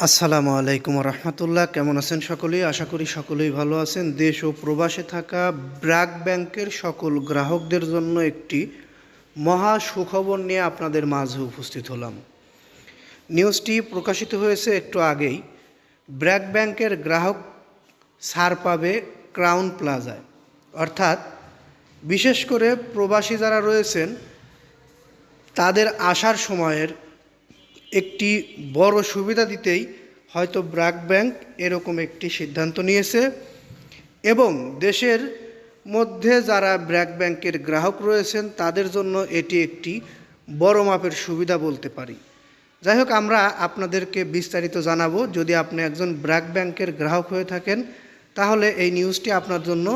আসসালামু আলাইকুম রহমতুল্লাহ। কেমন আছেন সকলেই? আশা করি সকলেই ভালো আছেন। দেশ ও প্রবাসে থাকা ব্র্যাক ব্যাংকের সকল গ্রাহকদের জন্য একটি মহা সুখবর নিয়ে আপনাদের মাঝে উপস্থিত হলাম। নিউজটি প্রকাশিত হয়েছে একটু আগেই। ব্র্যাক ব্যাংকের গ্রাহক ছাড় পাবে ক্রাউন প্লাজায়, অর্থাৎ বিশেষ করে প্রবাসী যারা রয়েছেন তাদের আসার সময়ের একটি বড় সুবিধা দিতেই হয়তো ব্র্যাক ব্যাংক এরকম একটি সিদ্ধান্ত নিয়েছে, এবং দেশের মধ্যে যারা ব্র্যাক ব্যাংকের গ্রাহক রয়েছেন তাদের জন্য এটি একটি বড় মাপের সুবিধা বলতে পারি। যাই হোক, আমরা আপনাদেরকে বিস্তারিত জানাবো। যদি আপনি একজন ব্র্যাক ব্যাংকের গ্রাহক হয়ে থাকেন তাহলে এই নিউজটি আপনার জন্য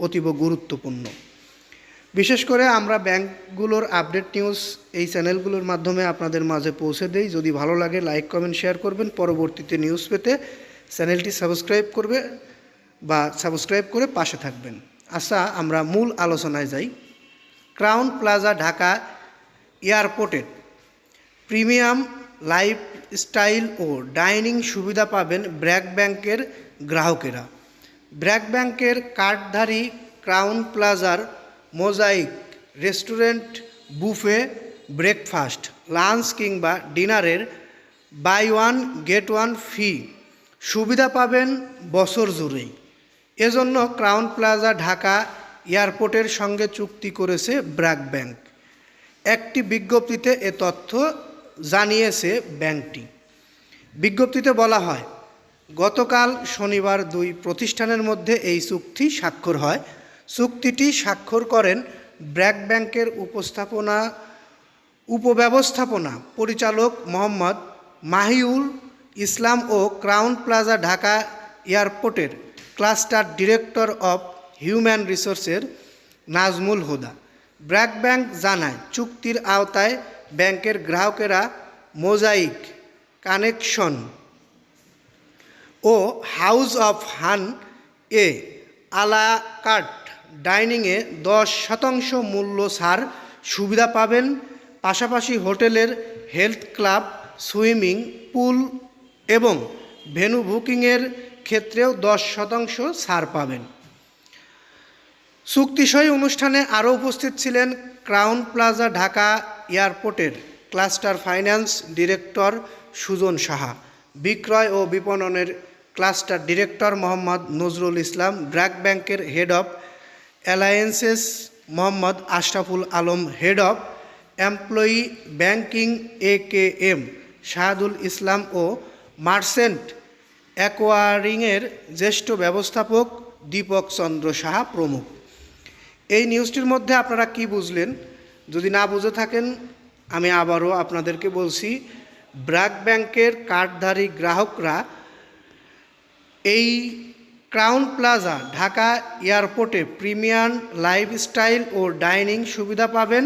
অতীব গুরুত্বপূর্ণ। বিশেষ করে আমরা ব্যাংকগুলোর আপডেট নিউজ এই চ্যানেলগুলোর মাধ্যমে আপনাদের মাঝে পৌঁছে দেই। যদি ভালো লাগে লাইক কমেন্ট শেয়ার করবেন। পরবর্তীতে নিউজ পেতে চ্যানেলটি সাবস্ক্রাইব করে পাশে থাকবেন। আচ্ছা, আমরা মূল আলোচনায় যাই। ক্রাউন প্লাজা ঢাকা এয়ারপোর্টের প্রিমিয়াম লাইফস্টাইল ও ডাইনিং সুবিধা পাবেন ব্র্যাক ব্যাংকের গ্রাহকেরা। ব্র্যাক ব্যাংকের কার্ডধারী ক্রাউন প্লাজার Mosaic restaurant, buffet, breakfast, lunch কিংবা ডিনারের buy one get one free সুবিধা পাবেন বছর জুড়েই। এজন্য ক্রাউন প্লাজা ঢাকা এয়ারপোর্টের সঙ্গে চুক্তি করেছে ব্র্যাক ব্যাংক। একটি বিজ্ঞপ্তিতে এ তথ্য জানিয়েছে ব্যাংকটি। বিজ্ঞপ্তিতে বলা হয়, গতকাল শনিবার দুই প্রতিষ্ঠানের মধ্যে এই চুক্তি স্বাক্ষর হয়। চুক্তিটি স্বাক্ষর করেন ব্র্যাক ব্যাংকের উপব্যবস্থাপনা পরিচালক মোহাম্মদ মাহিউল ইসলাম ও ক্রাউন প্লাজা ঢাকা এয়ারপোর্টের ক্লাস্টার ডিরেক্টর অব হিউম্যান রিসোর্সের নাজমুল হুদা। ব্র্যাক ব্যাংক জানায়, চুক্তির আওতায় ব্যাংকের গ্রাহকেরা মোজাইক, কানেকশন ও House of Han a la carte ডাইনিংয়ে 10% মূল্য ছাড় সুবিধা পাবেন। পাশাপাশি হোটেলের হেলথ ক্লাব, সুইমিং পুল এবং ভেন্যু বুকিংয়ের ক্ষেত্রেও 10% ছাড় পাবেন। চুক্তিসই অনুষ্ঠানে আরও উপস্থিত ছিলেন ক্রাউন প্লাজা ঢাকা এয়ারপোর্টের cluster finance director Sujan Saha, বিক্রয় ও বিপণনের ক্লাস্টার ডিরেক্টর মোহাম্মদ নজরুল ইসলাম, ব্র্যাক ব্যাংকের head of alliances Mohammad Ashraful Alam, head of employee banking AKM Shahadul Islam ও মার্চেন্ট অ্যাকোয়ারিংয়ের জ্যেষ্ঠ ব্যবস্থাপক দীপক চন্দ্র সাহা প্রমুখ। এই নিউজটির মধ্যে আপনারা কি বুঝলেন? যদি না বুঝে থাকেন আমি আবারও আপনাদেরকে বলছি, ব্র্যাক ব্যাংকের কার্ডধারী গ্রাহকরা এই ক্রাউন প্লাজা ঢাকা এয়ারপোর্টে প্রিমিয়াম লাইফস্টাইল ও ডাইনিং সুবিধা পাবেন।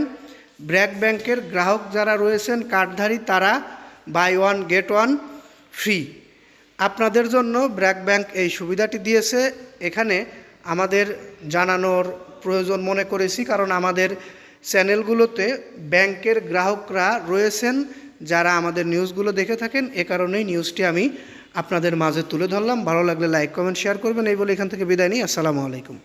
ব্র্যাক ব্যাংকের গ্রাহক যারা রয়েছেন কার্ডধারী, তারা buy one get one free. আপনাদের জন্য ব্র্যাক ব্যাংক এই সুবিধাটি দিয়েছে। এখানে আমাদের জানানোর প্রয়োজন মনে করেছি, কারণ আমাদের চ্যানেলগুলোতে ব্যাংকের গ্রাহকরা রয়েছেন যারা আমাদের নিউজগুলো দেখে থাকেন। এ কারণেই নিউজটি আমি আপনাদের মাঝে তুলে ধরলাম। ভালো লাগলে লাইক কমেন্ট শেয়ার করবেন। এই বলে এখান থেকে বিদায় নিই। আসসালামু আলাইকুম।